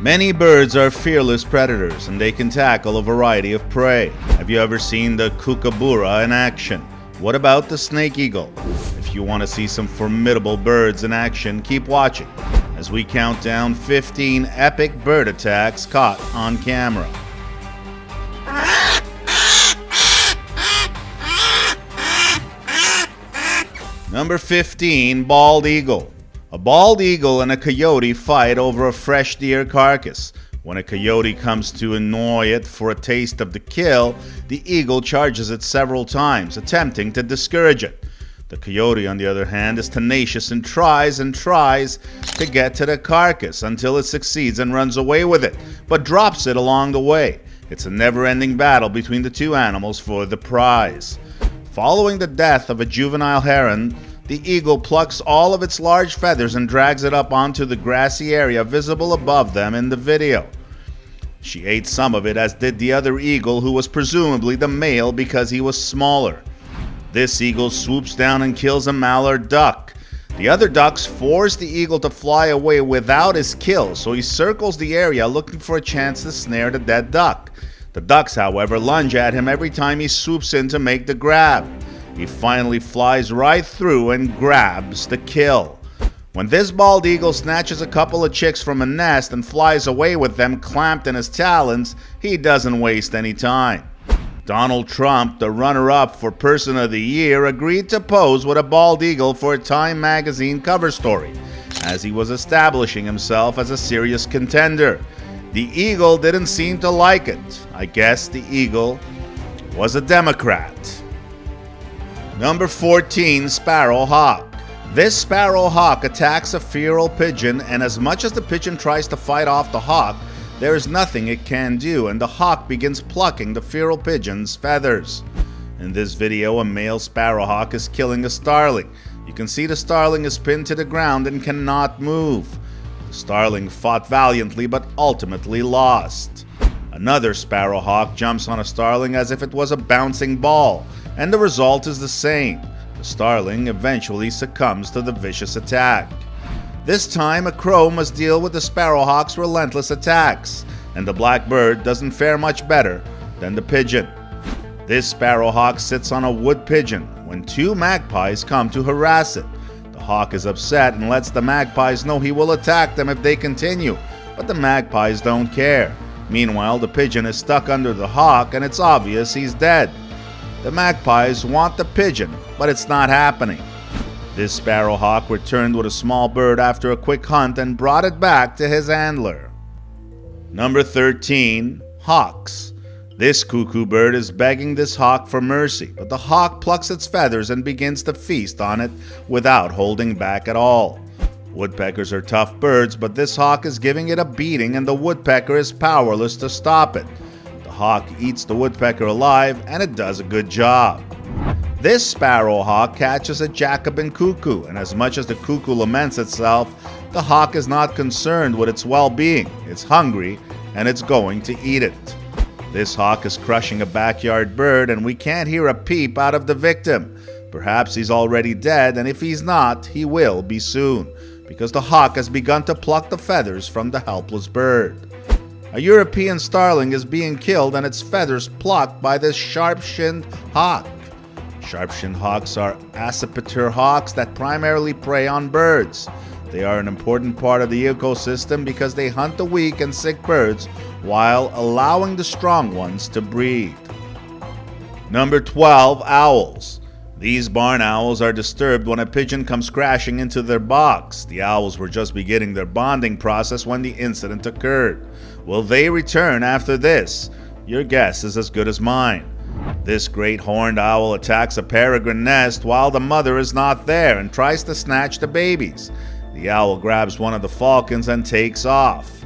Many birds are fearless predators and they can tackle a variety of prey. Have you ever seen the kookaburra in action? What about the snake eagle? If you want to see some formidable birds in action, keep watching as we count down 15 epic bird attacks caught on camera. Number 15, bald eagle. A bald eagle and a coyote fight over a fresh deer carcass. When a coyote comes to annoy it for a taste of the kill, the eagle charges it several times, attempting to discourage it. The coyote, on the other hand, is tenacious and tries to get to the carcass until it succeeds and runs away with it, but drops it along the way. It's a never-ending battle between the two animals for the prize. Following the death of a juvenile heron, the eagle plucks all of its large feathers and drags it up onto the grassy area visible above them in the video. She ate some of it, as did the other eagle, who was presumably the male because he was smaller. This eagle swoops down and kills a mallard duck. The other ducks force the eagle to fly away without his kill, so he circles the area looking for a chance to snare the dead duck. The ducks, however, lunge at him every time he swoops in to make the grab. He finally flies right through and grabs the kill. When this bald eagle snatches a couple of chicks from a nest and flies away with them clamped in his talons, he doesn't waste any time. Donald Trump, the runner-up for Person of the Year, agreed to pose with a bald eagle for a Time magazine cover story, as he was establishing himself as a serious contender. The eagle didn't seem to like it. I guess the eagle was a Democrat. Number 14, sparrow hawk. This sparrow hawk attacks a feral pigeon, and as much as the pigeon tries to fight off the hawk, there is nothing it can do, and the hawk begins plucking the feral pigeon's feathers. In this video, a male sparrowhawk is killing a starling. You can see the starling is pinned to the ground and cannot move. The starling fought valiantly but ultimately lost. Another sparrowhawk jumps on a starling as if it was a bouncing ball, and the result is the same. The starling eventually succumbs to the vicious attack. This time, a crow must deal with the sparrowhawk's relentless attacks, and the blackbird doesn't fare much better than the pigeon. This sparrowhawk sits on a wood pigeon when two magpies come to harass it. The hawk is upset and lets the magpies know he will attack them if they continue, but the magpies don't care. Meanwhile, the pigeon is stuck under the hawk and it's obvious he's dead. The magpies want the pigeon, but it's not happening. This sparrowhawk returned with a small bird after a quick hunt and brought it back to his handler. Number 13, hawks. This cuckoo bird is begging this hawk for mercy, but the hawk plucks its feathers and begins to feast on it without holding back at all. Woodpeckers are tough birds, but this hawk is giving it a beating and the woodpecker is powerless to stop it. The hawk eats the woodpecker alive, and it does a good job. This sparrowhawk catches a Jacobin cuckoo, and as much as the cuckoo laments itself, the hawk is not concerned with its well-being. It's hungry, and it's going to eat it. This hawk is crushing a backyard bird, and we can't hear a peep out of the victim. Perhaps he's already dead, and if he's not, he will be soon, because the hawk has begun to pluck the feathers from the helpless bird. A European starling is being killed and its feathers plucked by this sharp-shinned hawk. Sharp-shinned hawks are accipitor hawks that primarily prey on birds. They are an important part of the ecosystem because they hunt the weak and sick birds while allowing the strong ones to breed. Number 12, owls. These barn owls are disturbed when a pigeon comes crashing into their box. The owls were just beginning their bonding process when the incident occurred. Will they return after this? Your guess is as good as mine. This great horned owl attacks a peregrine nest while the mother is not there and tries to snatch the babies. The owl grabs one of the falcons and takes off.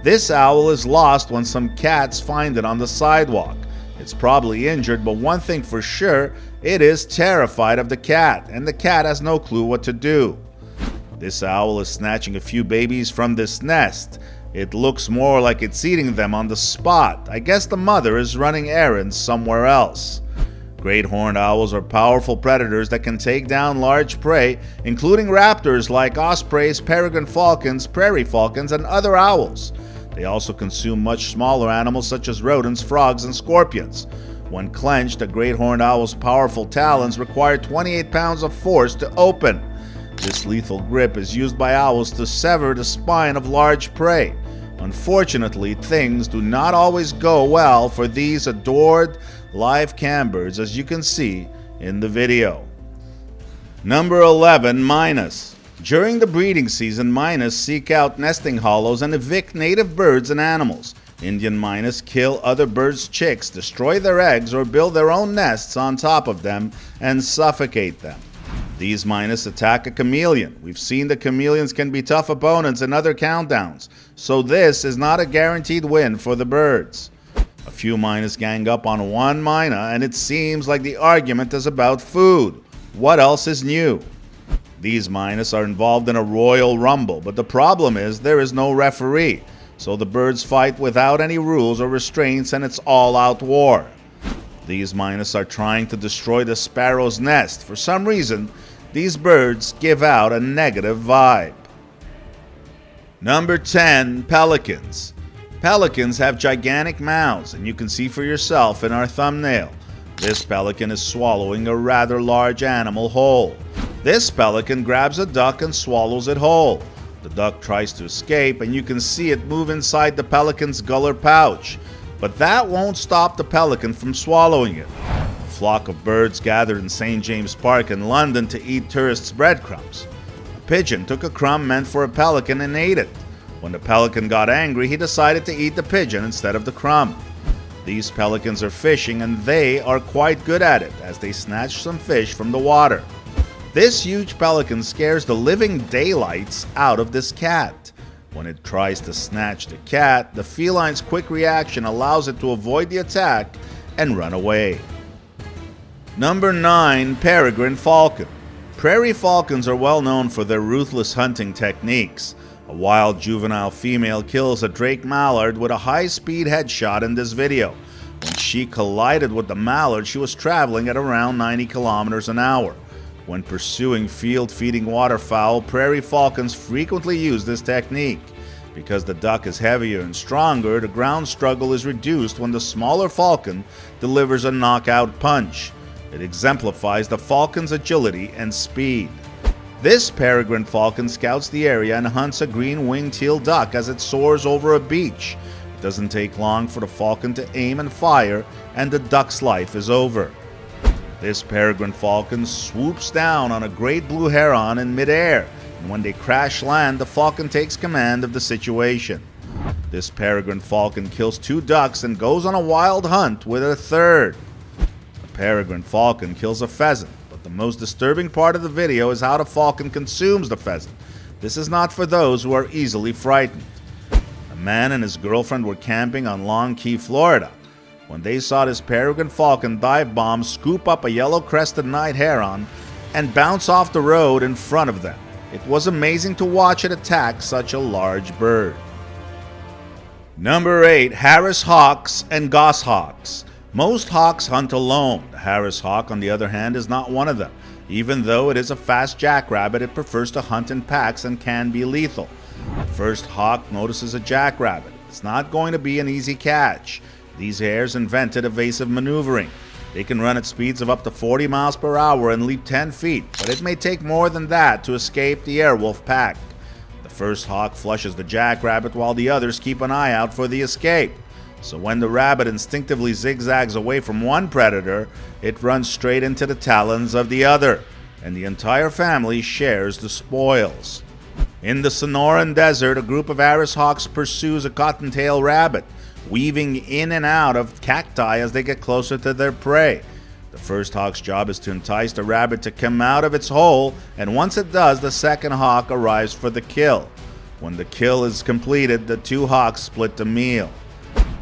This owl is lost when some cats find it on the sidewalk. It's probably injured, but one thing for sure, it is terrified of the cat, and the cat has no clue what to do. This owl is snatching a few babies from this nest. It looks more like it's eating them on the spot. I guess the mother is running errands somewhere else. Great horned owls are powerful predators that can take down large prey, including raptors like ospreys, peregrine falcons, prairie falcons, and other owls. They also consume much smaller animals such as rodents, frogs, and scorpions. When clenched, a great horned owl's powerful talons require 28 pounds of force to open. This lethal grip is used by owls to sever the spine of large prey. Unfortunately, things do not always go well for these adored live cambirds, as you can see in the video. Number 11. Mynas. During the breeding season, mynas seek out nesting hollows and evict native birds and animals. Indian mynas kill other birds' chicks, destroy their eggs, or build their own nests on top of them and suffocate them. These mynas attack a chameleon. We've seen that chameleons can be tough opponents in other countdowns, so this is not a guaranteed win for the birds. A few mynas gang up on one myna, and it seems like the argument is about food. What else is new? These mynas are involved in a royal rumble, but the problem is there is no referee, so the birds fight without any rules or restraints, and it's all-out war. These mynas are trying to destroy the sparrow's nest. For some reason, these birds give out a negative vibe. Number 10. Pelicans. Pelicans have gigantic mouths, and you can see for yourself in our thumbnail. This pelican is swallowing a rather large animal whole. This pelican grabs a duck and swallows it whole. The duck tries to escape, and you can see it move inside the pelican's gular pouch. But that won't stop the pelican from swallowing it. A flock of birds gathered in St. James Park in London to eat tourists' breadcrumbs. A pigeon took a crumb meant for a pelican and ate it. When the pelican got angry, he decided to eat the pigeon instead of the crumb. These pelicans are fishing, and they are quite good at it, as they snatch some fish from the water. This huge pelican scares the living daylights out of this cat. When it tries to snatch the cat, the feline's quick reaction allows it to avoid the attack and run away. Number 9. Peregrine falcon. Prairie falcons are well known for their ruthless hunting techniques. A wild juvenile female kills a drake mallard with a high-speed headshot in this video. When she collided with the mallard, she was traveling at around 90 kilometers an hour. When pursuing field-feeding waterfowl, prairie falcons frequently use this technique. Because the duck is heavier and stronger, the ground struggle is reduced when the smaller falcon delivers a knockout punch. It exemplifies the falcon's agility and speed. This peregrine falcon scouts the area and hunts a green-winged teal duck as it soars over a beach. It doesn't take long for the falcon to aim and fire, and the duck's life is over. This peregrine falcon swoops down on a great blue heron in midair, and when they crash land, the falcon takes command of the situation. This peregrine falcon kills 2 ducks and goes on a wild hunt with a third. The peregrine falcon kills a pheasant, but the most disturbing part of the video is how the falcon consumes the pheasant. This is not for those who are easily frightened. A man and his girlfriend were camping on Long Key, Florida, when they saw this peregrine falcon dive bomb scoop up a yellow-crested night heron and bounce off the road in front of them. It was amazing to watch it attack such a large bird. Number 8. Harris hawks and goshawks. Most hawks hunt alone. The Harris hawk, on the other hand, is not one of them. Even though it is a fast jackrabbit, it prefers to hunt in packs and can be lethal. The first hawk notices a jackrabbit. It's not going to be an easy catch. These hares invented evasive maneuvering. They can run at speeds of up to 40 miles per hour and leap 10 feet, but it may take more than that to escape the airwolf pack. The first hawk flushes the jackrabbit while the others keep an eye out for the escape. So when the rabbit instinctively zigzags away from one predator, it runs straight into the talons of the other, and the entire family shares the spoils. In the Sonoran Desert, a group of Harris hawks pursues a cottontail rabbit, weaving in and out of cacti as they get closer to their prey. The first hawk's job is to entice the rabbit to come out of its hole, and once it does, the second hawk arrives for the kill. When the kill is completed, the 2 hawks split the meal.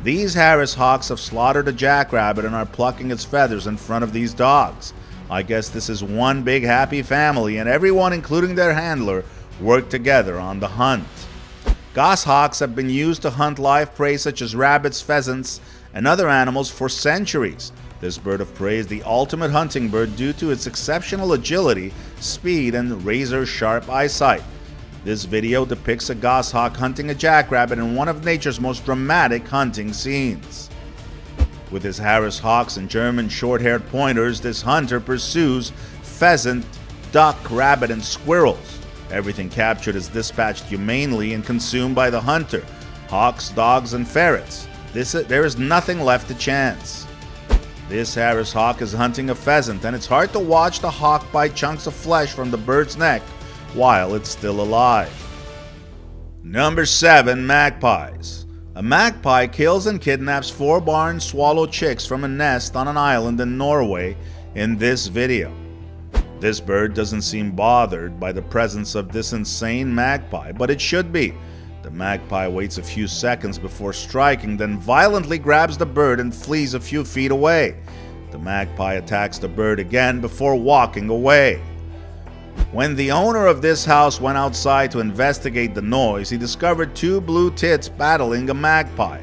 These Harris hawks have slaughtered a jackrabbit and are plucking its feathers in front of these dogs. I guess this is one big happy family, and everyone, including their handler, work together on the hunt. Goshawks have been used to hunt live prey such as rabbits, pheasants, and other animals for centuries. This bird of prey is the ultimate hunting bird due to its exceptional agility, speed, and razor-sharp eyesight. This video depicts a goshawk hunting a jackrabbit in one of nature's most dramatic hunting scenes. With his Harris hawks and German short-haired pointers, this hunter pursues pheasant, duck, rabbit, and squirrels. Everything captured is dispatched humanely and consumed by the hunter: hawks, dogs, and ferrets. There is nothing left to chance. This Harris hawk is hunting a pheasant, and it's hard to watch the hawk bite chunks of flesh from the bird's neck while it's still alive. Number 7. Magpies. A magpie kills and kidnaps 4 barn swallow chicks from a nest on an island in Norway in this video. This bird doesn't seem bothered by the presence of this insane magpie, but it should be. The magpie waits a few seconds before striking, then violently grabs the bird and flees a few feet away. The magpie attacks the bird again before walking away. When the owner of this house went outside to investigate the noise, he discovered 2 blue tits battling a magpie.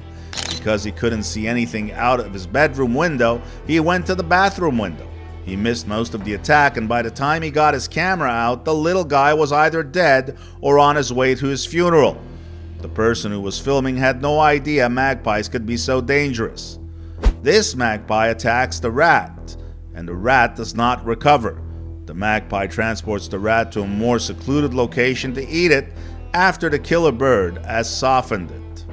Because he couldn't see anything out of his bedroom window, he went to the bathroom window. He missed most of the attack, and by the time he got his camera out, the little guy was either dead or on his way to his funeral. The person who was filming had no idea magpies could be so dangerous. This magpie attacks the rat, and the rat does not recover. The magpie transports the rat to a more secluded location to eat it after the killer bird has softened it.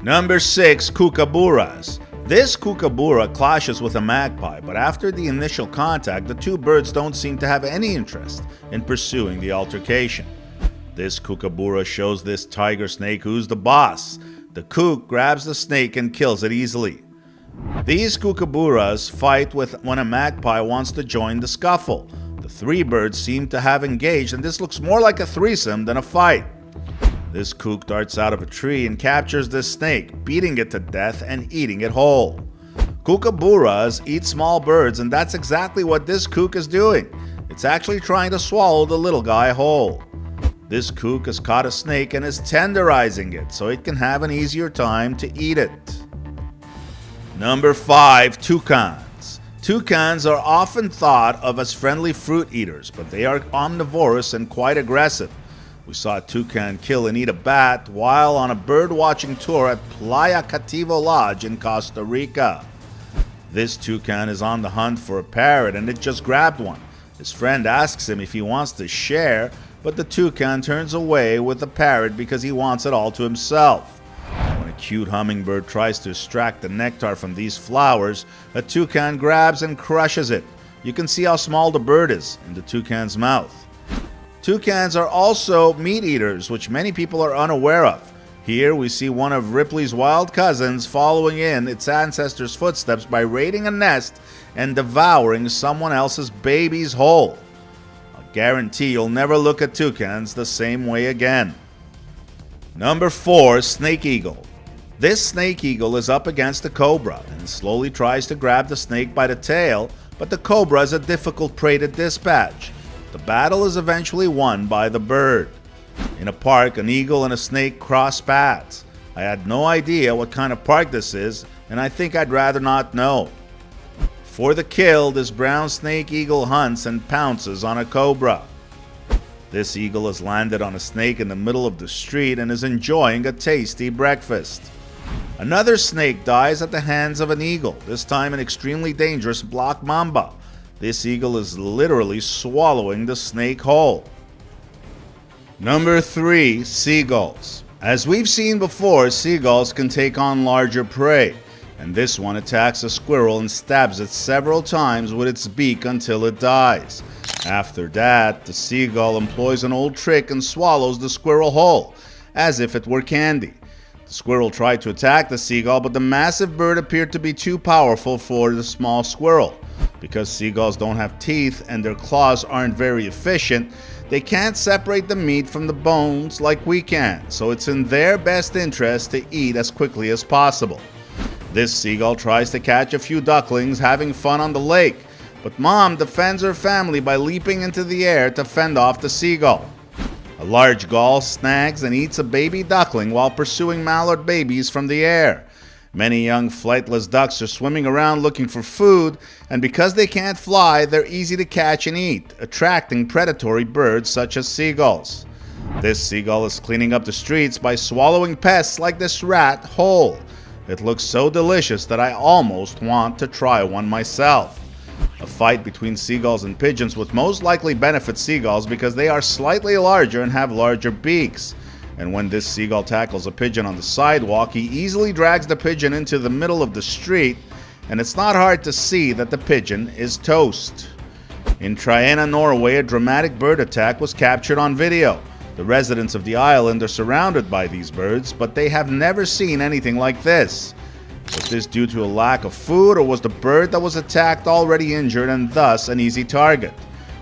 Number 6. Kookaburras. This kookaburra clashes with a magpie, but after the initial contact, the 2 birds don't seem to have any interest in pursuing the altercation. This kookaburra shows this tiger snake who's the boss. The kook grabs the snake and kills it easily. These kookaburras fight when a magpie wants to join the scuffle. The 3 birds seem to have engaged, and this looks more like a threesome than a fight. This kook darts out of a tree and captures this snake, beating it to death and eating it whole. Kookaburras eat small birds, and that's exactly what this kook is doing. It's actually trying to swallow the little guy whole. This kook has caught a snake and is tenderizing it so it can have an easier time to eat it. Number 5. Toucans. Toucans are often thought of as friendly fruit eaters, but they are omnivorous and quite aggressive. We saw a toucan kill and eat a bat while on a bird-watching tour at Playa Cativo Lodge in Costa Rica. This toucan is on the hunt for a parrot, and it just grabbed one. His friend asks him if he wants to share, but the toucan turns away with the parrot because he wants it all to himself. When a cute hummingbird tries to extract the nectar from these flowers, a toucan grabs and crushes it. You can see how small the bird is in the toucan's mouth. Toucans are also meat eaters, which many people are unaware of. Here we see one of Ripley's wild cousins following in its ancestors' footsteps by raiding a nest and devouring someone else's babies whole. I guarantee you'll never look at toucans the same way again. Number 4. Snake eagle. This snake eagle is up against a cobra and slowly tries to grab the snake by the tail, but the cobra is a difficult prey to dispatch. The battle is eventually won by the bird. In a park, an eagle and a snake cross paths. I had no idea what kind of park this is, and I think I'd rather not know. For the kill, this brown snake eagle hunts and pounces on a cobra. This eagle has landed on a snake in the middle of the street and is enjoying a tasty breakfast. Another snake dies at the hands of an eagle, this time an extremely dangerous black mamba. This eagle is literally swallowing the snake whole. Number 3. Seagulls. As we've seen before, seagulls can take on larger prey, and this one attacks a squirrel and stabs it several times with its beak until it dies. After that, the seagull employs an old trick and swallows the squirrel whole, as if it were candy. The squirrel tried to attack the seagull, but the massive bird appeared to be too powerful for the small squirrel. Because seagulls don't have teeth and their claws aren't very efficient, they can't separate the meat from the bones like we can, so it's in their best interest to eat as quickly as possible. This seagull tries to catch a few ducklings having fun on the lake, but Mom defends her family by leaping into the air to fend off the seagull. A large gull snags and eats a baby duckling while pursuing mallard babies from the air. Many young flightless ducks are swimming around looking for food, and because they can't fly, they're easy to catch and eat, attracting predatory birds such as seagulls. This seagull is cleaning up the streets by swallowing pests like this rat whole. It looks so delicious that I almost want to try one myself. A fight between seagulls and pigeons would most likely benefit seagulls because they are slightly larger and have larger beaks. And when this seagull tackles a pigeon on the sidewalk, he easily drags the pigeon into the middle of the street, and it's not hard to see that the pigeon is toast. In Triana, Norway, a dramatic bird attack was captured on video. The residents of the island are surrounded by these birds, but they have never seen anything like this. Was this due to a lack of food, or was the bird that was attacked already injured and thus an easy target?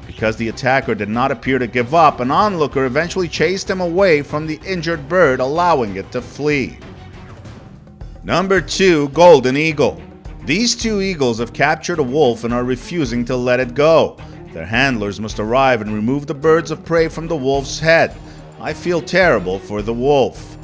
Because the attacker did not appear to give up, an onlooker eventually chased him away from the injured bird, allowing it to flee. Number 2, Golden Eagle. These two eagles have captured a wolf and are refusing to let it go. Their handlers must arrive and remove the birds of prey from the wolf's head. I feel terrible for the wolf.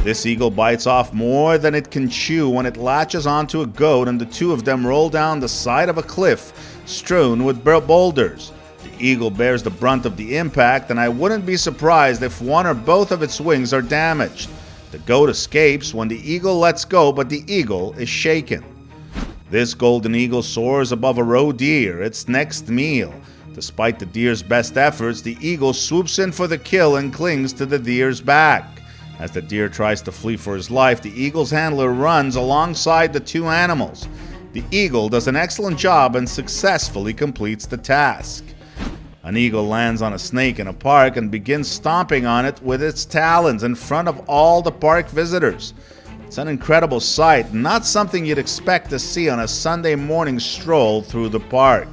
This eagle bites off more than it can chew when it latches onto a goat, and the two of them roll down the side of a cliff strewn with boulders. The eagle bears the brunt of the impact, and I wouldn't be surprised if one or both of its wings are damaged. The goat escapes when the eagle lets go, but the eagle is shaken. This golden eagle soars above a roe deer, its next meal. Despite the deer's best efforts, the eagle swoops in for the kill and clings to the deer's back. As the deer tries to flee for his life, the eagle's handler runs alongside the two animals. The eagle does an excellent job and successfully completes the task. An eagle lands on a snake in a park and begins stomping on it with its talons in front of all the park visitors. It's an incredible sight, not something you'd expect to see on a Sunday morning stroll through the park.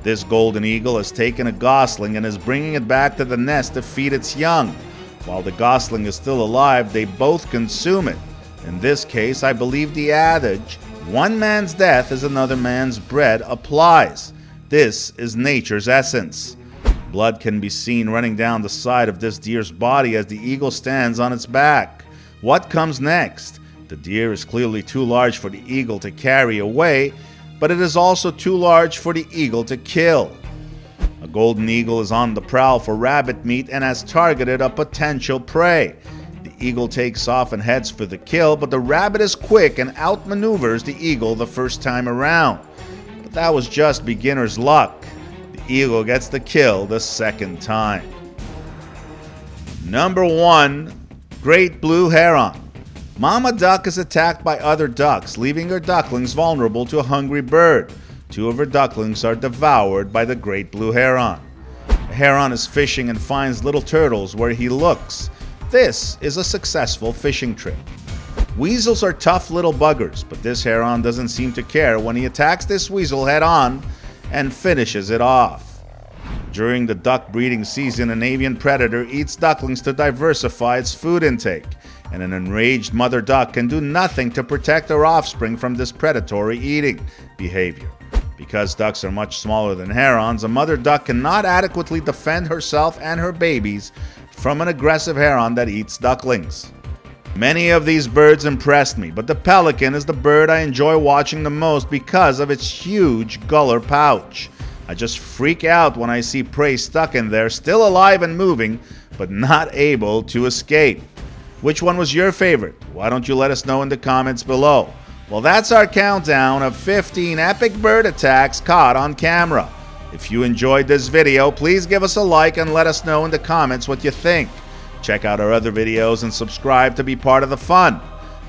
This golden eagle has taken a gosling and is bringing it back to the nest to feed its young. While the gosling is still alive, they both consume it. In this case, I believe the adage, "One man's death is another man's bread," applies. This is nature's essence. Blood can be seen running down the side of this deer's body as the eagle stands on its back. What comes next? The deer is clearly too large for the eagle to carry away, but it is also too large for the eagle to kill. A golden eagle is on the prowl for rabbit meat and has targeted a potential prey. The eagle takes off and heads for the kill, but the rabbit is quick and outmaneuvers the eagle the first time around. But that was just beginner's luck. The eagle gets the kill the second time. Number 1, Great Blue Heron. Mama duck is attacked by other ducks, leaving her ducklings vulnerable to a hungry bird. Two of her ducklings are devoured by the great blue heron. The heron is fishing and finds little turtles where he looks. This is a successful fishing trip. Weasels are tough little buggers, but this heron doesn't seem to care when he attacks this weasel head on and finishes it off. During the duck breeding season, an avian predator eats ducklings to diversify its food intake, and an enraged mother duck can do nothing to protect her offspring from this predatory eating behavior. Because ducks are much smaller than herons, a mother duck cannot adequately defend herself and her babies from an aggressive heron that eats ducklings. Many of these birds impressed me, but the pelican is the bird I enjoy watching the most because of its huge gular pouch. I just freak out when I see prey stuck in there, still alive and moving, but not able to escape. Which one was your favorite? Why don't you let us know in the comments below? Well, that's our countdown of 15 epic bird attacks caught on camera. If you enjoyed this video, please give us a like and let us know in the comments what you think. Check out our other videos and subscribe to be part of the fun.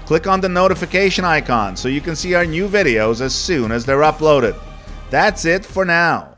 Click on the notification icon so you can see our new videos as soon as they're uploaded. That's it for now.